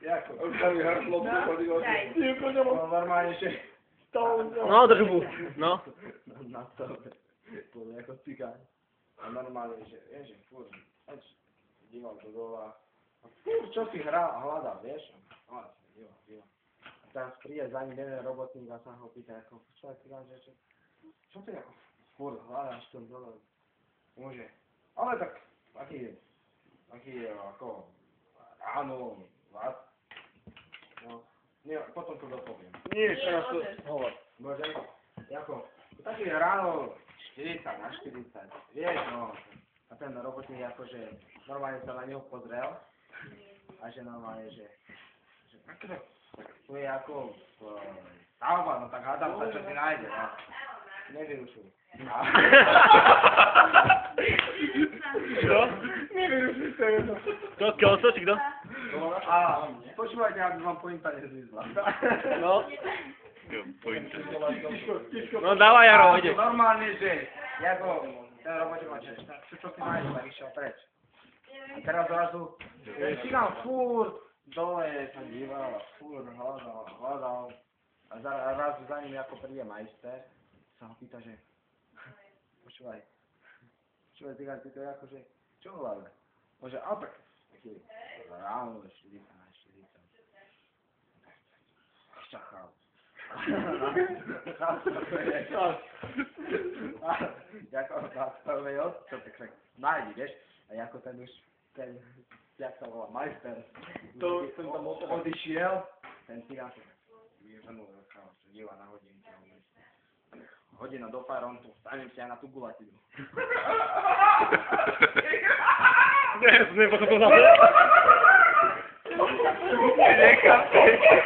Jako? Už sa mi hrdlo chodilo. Normálne, že... No, držbu. No. Na stole. Bol ako cigán. A normálne, že, vieš, že furt, díval do dola. A furt, čo si hľadal, vieš? A díval. A teraz príde za ním jeden robotník a sa ho pýta, ako, čo cigán, že čo ty ako furt hľadáš to dole? Môže. Ale tak, aký je, ako, ráno, vás. No, nie, potom to dopoviem. Nie, teraz to hovor. Bože, ako, taký ráno 40 na 40, vieš, no. A ten robotník akože normálne sa na neho pozrel a že normálne, že to je ako stavba, no tak hádam sa, čo si nájde, no. Nevyrušuj. Kto? Nevyrušuj, to je to. Kto? Kioso, či kto? A počúvajte, aby vám pointa nezvizla. No. No dávaj, Jaro, ide. Normálne, že ako ten robotník má, že čo si nájde, tak išiel preč. A teraz zrazu, si tam furt dole sa díval a furt hľadal. A zrazu za ním ako príde majster, sa ho pýta, že počúvaj, cigán, ty to je akože, čo hľadá? Môže, a tak, taký ráno, 40 na 40. Čachal. Jako nastavuje čo tak nájdi, vieš? A ako ten už, jak sa volá, majster, Ten tam odišiel, ten cigán sa vyhrnul, díva na hodinky. Hodina do pár, on tu stanem si aj na tú gulatinu. Ne, potom to zase. Nechápte.